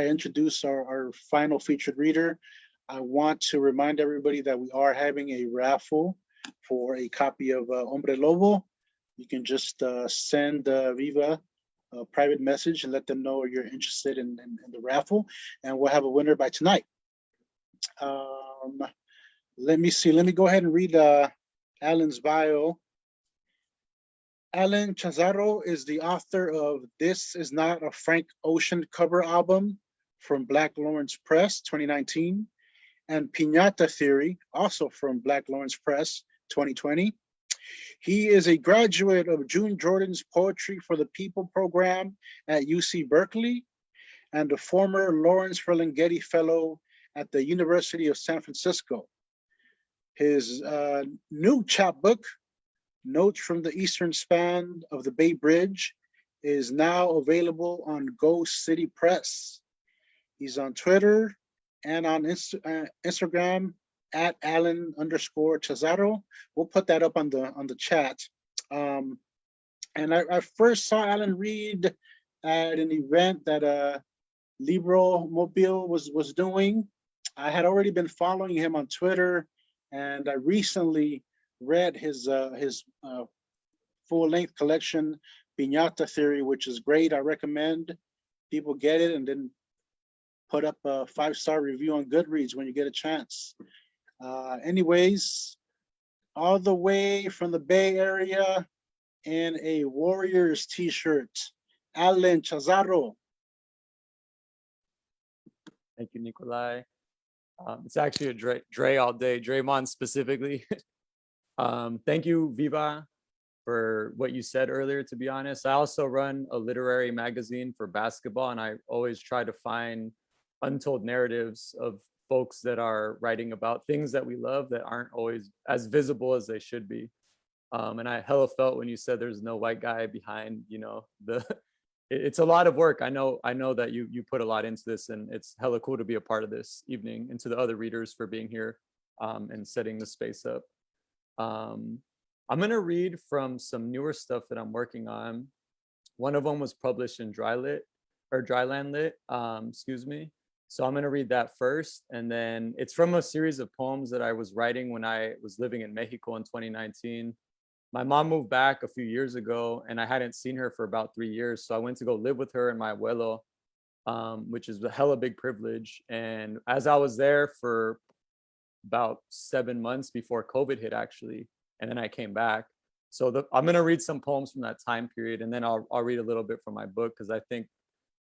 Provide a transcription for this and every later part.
I introduce our final featured reader, I want to remind everybody that we are having a raffle for a copy of Hombre Lobo. You can just send Viva a private message and let them know you're interested in the raffle, and we'll have a winner by tonight. Let me see. Let me go ahead and read Alan's bio. Alan Chazaro is the author of This Is Not a Frank Ocean cover album from Black Lawrence Press, 2019, and Piñata Theory, also from Black Lawrence Press, 2020. He is a graduate of June Jordan's Poetry for the People program at UC Berkeley and a former Lawrence Ferlinghetti Fellow at the University of San Francisco. His new chapbook, Notes from the Eastern Span of the Bay Bridge, is now available on Go City Press. He's on Twitter and on Instagram at Alan_Chazaro. We'll put that up on the chat. And I first saw Alan read at an event that Libro Mobile was doing. I had already been following him on Twitter, and I recently read his full-length collection, Piñata Theory, which is great. I recommend people get it, and then put up a 5-star review on Goodreads when you get a chance. Anyways, all the way from the Bay Area in a Warriors t-shirt, Alan Chazaro. Thank you, Nikolai. It's actually a Dre all day, Draymond specifically. Thank you, Viva, for what you said earlier, to be honest. I also run a literary magazine for basketball, and I always try to find untold narratives of folks that are writing about things that we love that aren't always as visible as they should be. And I hella felt when you said there's no white guy behind, it's a lot of work. I know that you put a lot into this, and it's hella cool to be a part of this evening, and to the other readers for being here and setting the space up. I'm gonna read from some newer stuff that I'm working on. One of them was published in Dryland Lit, excuse me. So I'm gonna read that first, and then it's from a series of poems that I was writing when I was living in Mexico in 2019. My mom moved back a few years ago, and I hadn't seen her for about 3 years. So I went to go live with her and my abuelo, which is a hella big privilege. And as I was there for about 7 months before COVID hit, actually, and then I came back. So I'm gonna read some poems from that time period, and then I'll read a little bit from my book, because I think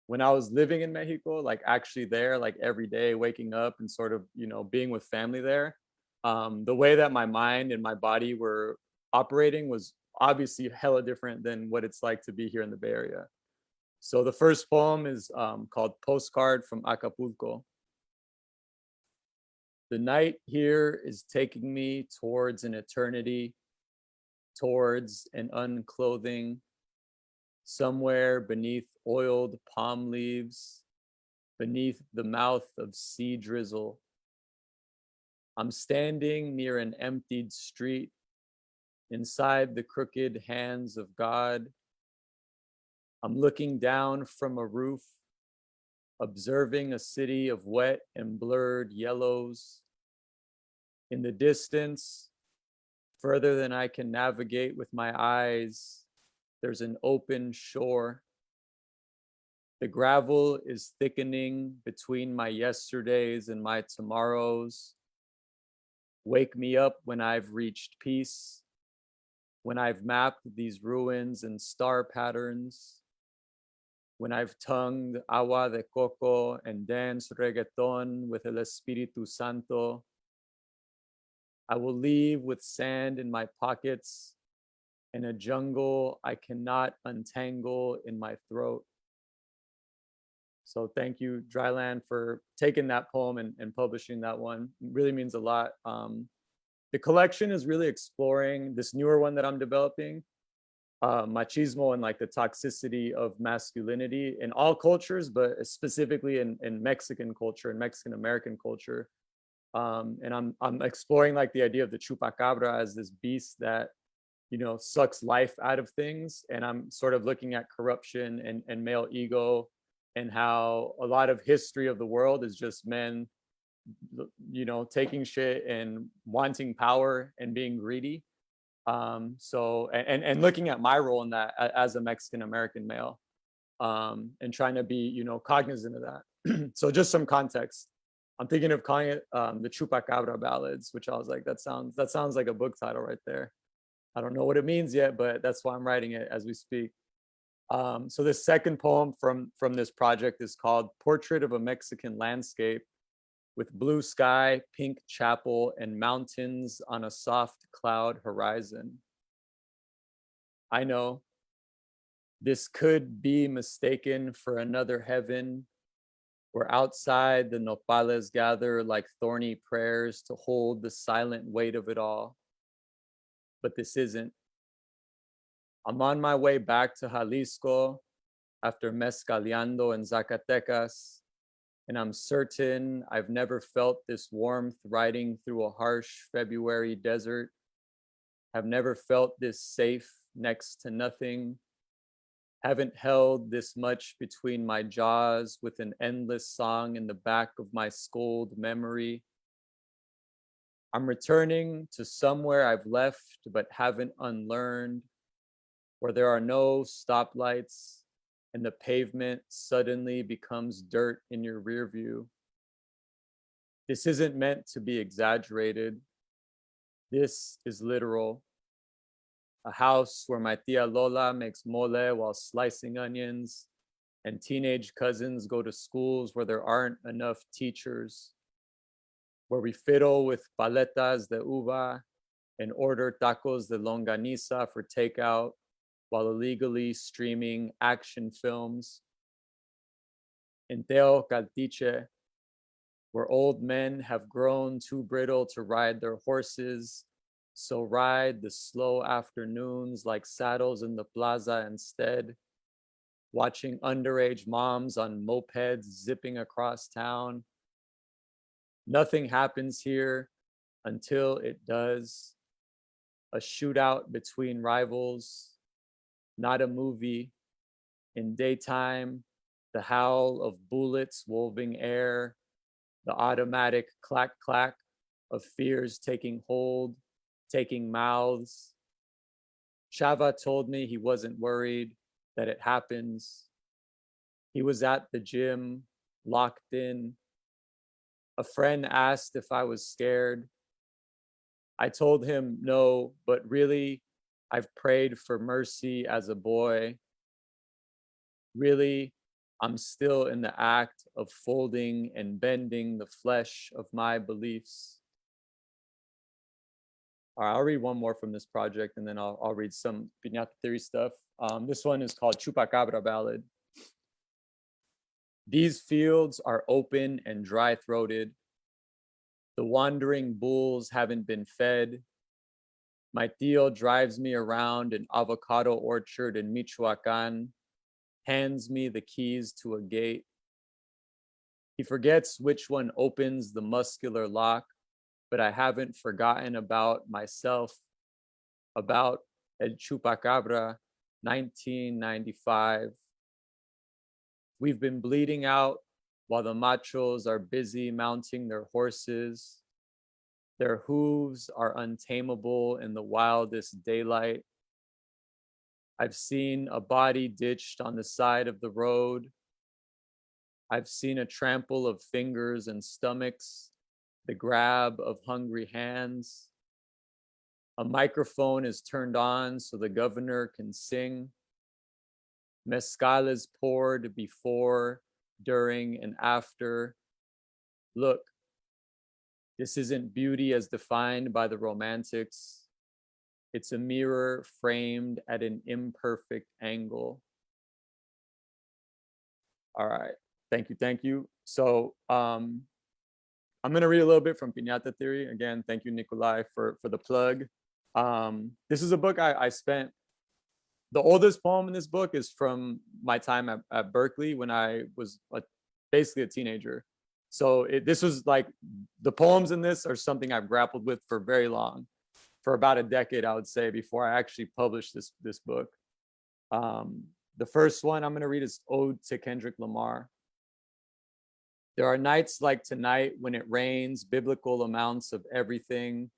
when I was living in Mexico, like actually there, like every day, waking up and sort of, being with family there, the way that my mind and my body were operating was obviously hella different than what it's like to be here in the Bay Area. So the first poem is called Postcard from Acapulco. The night here is taking me towards an eternity, towards an unclothing, somewhere beneath oiled palm leaves, beneath the mouth of sea drizzle. I'm standing near an emptied street, inside the crooked hands of God. I'm looking down from a roof, observing a city of wet and blurred yellows. In the distance, further than I can navigate with my eyes, there's an open shore. The gravel is thickening between my yesterdays and my tomorrows. Wake me up when I've reached peace, when I've mapped these ruins and star patterns, when I've tongued agua de coco and danced reggaeton with el Espíritu Santo. I will leave with sand in my pockets and a jungle I cannot untangle in my throat. So thank you, Dryland, for taking that poem and publishing that one. It really means a lot. The collection is really exploring this newer one that I'm developing, machismo and like the toxicity of masculinity in all cultures, but specifically in Mexican culture and Mexican American culture. And I'm exploring like the idea of the chupacabra as this beast that, sucks life out of things. And I'm sort of looking at corruption and male ego and how a lot of history of the world is just men, you know, taking shit and wanting power and being greedy. So and looking at my role in that as a Mexican American male, and trying to be, you know, cognizant of that. So just some context. I'm thinking of calling it the Chupacabra ballads, which I was like, that sounds like a book title right there. I don't know what it means yet, but that's why I'm writing it as we speak. So this second poem from this project is called Portrait of a Mexican Landscape with Blue Sky, Pink Chapel, and Mountains on a Soft Cloud Horizon. I know this could be mistaken for another heaven where outside the nopales gather like thorny prayers to hold the silent weight of it all. But this isn't. I'm on my way back to Jalisco after mezcaleando in Zacatecas, and I'm certain I've never felt this warmth riding through a harsh February desert. I've never felt this safe next to nothing. Haven't held this much between my jaws with an endless song in the back of my scold memory. I'm returning to somewhere I've left but haven't unlearned, where there are no stoplights and the pavement suddenly becomes dirt in your rear view. This isn't meant to be exaggerated. This is literal. A house where my tia Lola makes mole while slicing onions, and teenage cousins go to schools where there aren't enough teachers, where we fiddle with paletas de uva and order tacos de longaniza for takeout while illegally streaming action films. In Teocaltiche, where old men have grown too brittle to ride their horses, so ride the slow afternoons like saddles in the plaza instead, watching underage moms on mopeds zipping across town. Nothing happens here until it does. A shootout between rivals, not a movie. In daytime, the howl of bullets wolving air, the automatic clack clack of fears taking hold, taking mouths. Shava told me he wasn't worried, that it happens. He was at the gym, locked in. A friend asked if I was scared. I told him no, but really, I've prayed for mercy as a boy. Really, I'm still in the act of folding and bending the flesh of my beliefs. All right, I'll read one more from this project and then I'll read some Piñata Theory stuff. This one is called Chupacabra Ballad. These fields are open and dry-throated. The wandering bulls haven't been fed. My tío drives me around an avocado orchard in Michoacan, hands me the keys to a gate. He forgets which one opens the muscular lock, but I haven't forgotten about myself, about El Chupacabra, 1995. We've been bleeding out while the machos are busy mounting their horses. Their hooves are untamable in the wildest daylight. I've seen a body ditched on the side of the road. I've seen a trample of fingers and stomachs, the grab of hungry hands. A microphone is turned on so the governor can sing. Mezcal is poured before, during, and after. Look, this isn't beauty as defined by the romantics. It's a mirror framed at an imperfect angle. All right, thank you, thank you. So I'm gonna read a little bit from Piñata Theory. Again, thank you, Nikolai, for the plug. This is a book I spent, the oldest poem in this book is from my time at Berkeley when I was basically a teenager. So this was like, the poems in this are something I've grappled with for very long, for about a decade, I would say, before I actually published this book. The first one I'm going to read is Ode to Kendrick Lamar. There are nights like tonight when it rains biblical amounts of everything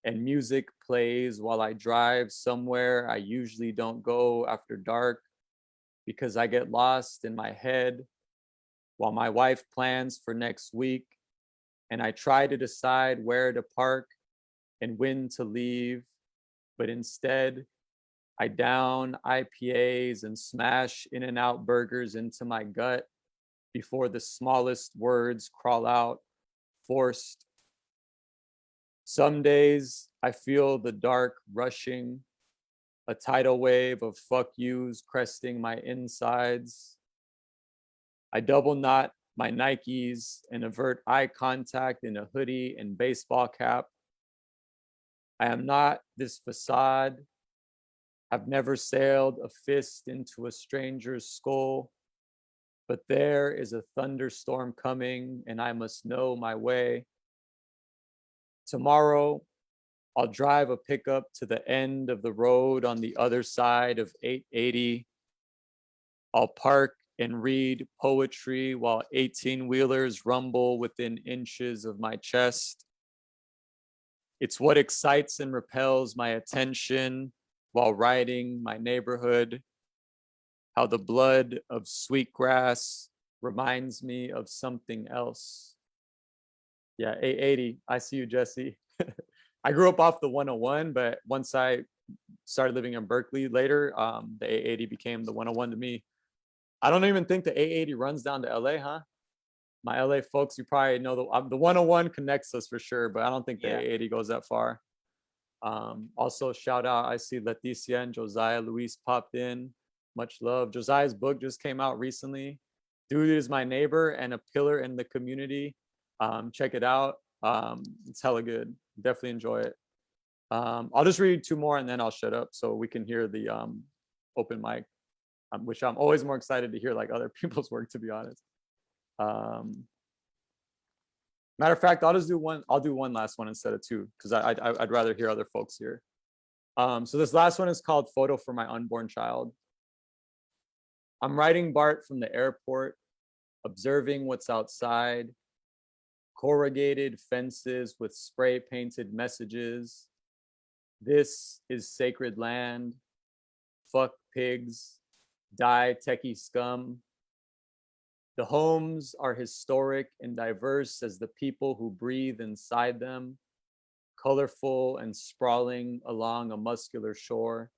and music plays while I drive somewhere I usually don't go after dark because I get lost in my head while my wife plans for next week and I try to decide where to park and when to leave, but instead I down IPAs and smash In-N-Out burgers into my gut before the smallest words crawl out, forced. Some days I feel the dark rushing, a tidal wave of fuck yous cresting my insides. I double knot my Nikes and avert eye contact in a hoodie and baseball cap. I am not this facade. I've never sailed a fist into a stranger's skull, but there is a thunderstorm coming and I must know my way. Tomorrow, I'll drive a pickup to the end of the road on the other side of 880. I'll park and read poetry while 18-wheelers rumble within inches of my chest. It's what excites and repels my attention while riding my neighborhood, how the blood of sweetgrass reminds me of something else. Yeah, 880. I see you, Jesse. I grew up off the 101, but once I started living in Berkeley later, the 880 became the 101 to me. I don't even think the 880 runs down to LA, huh? My LA folks, you probably know the 101 connects us for sure, but I don't think the 880 goes that far. Also, shout out, I see Leticia and Josiah Luis popped in. Much love. Josiah's book just came out recently. Dude is my neighbor and a pillar in the community. Check it out. It's hella good. Definitely enjoy it. I'll just read two more and then I'll shut up so we can hear the open mic, which I'm always more excited to hear like other people's work, to be honest. Matter of fact, I'll do one last one instead of two because I'd rather hear other folks here. So this last one is called Photo for My Unborn Child. I'm writing Bart from the airport, observing what's outside, corrugated fences with spray painted messages. This is sacred land. Fuck pigs. Die techie scum. The homes are historic and diverse as the people who breathe inside them, colorful and sprawling along a muscular shore.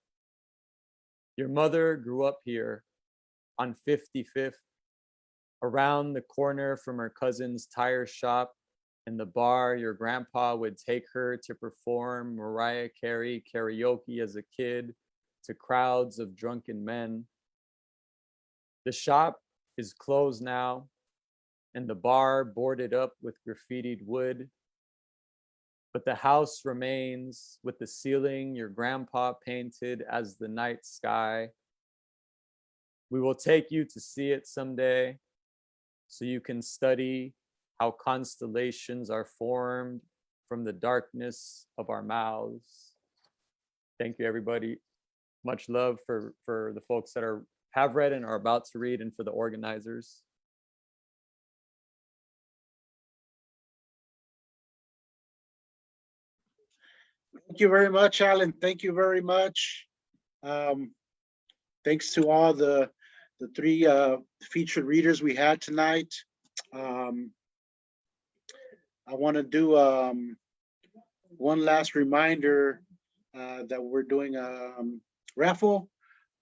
Your mother grew up here on 55th, around the corner from her cousin's tire shop and the bar your grandpa would take her to perform Mariah Carey karaoke as a kid to crowds of drunken men. The shop is closed now and the bar boarded up with graffitied wood, but the house remains with the ceiling your grandpa painted as the night sky. We will take you to see it someday so you can study how constellations are formed from the darkness of our mouths. Thank you, everybody. Much love for the folks that have read and are about to read, and for the organizers. Thank you very much, Alan. Thank you very much. Thanks to all the three featured readers we had tonight. I want to do one last reminder that we're doing a raffle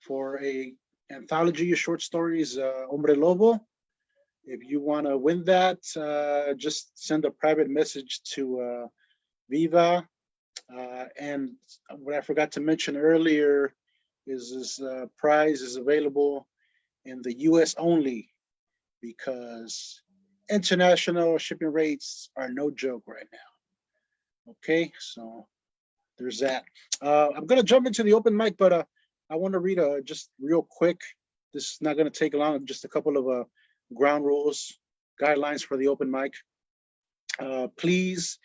for a anthology of short stories, Hombre Lobo. If you want to win that, just send a private message to Viva. And what I forgot to mention earlier is this prize is available in the US only because international shipping rates are no joke right now. Okay, so there's that. I'm gonna jump into the open mic, but I want to read just real quick. This is not gonna take long, just a couple of ground rules, guidelines for the open mic. Please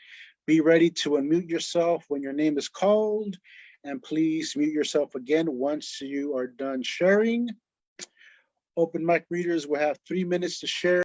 be ready to unmute yourself when your name is called, and please mute yourself again once you are done sharing. Open mic readers will have 3 minutes to share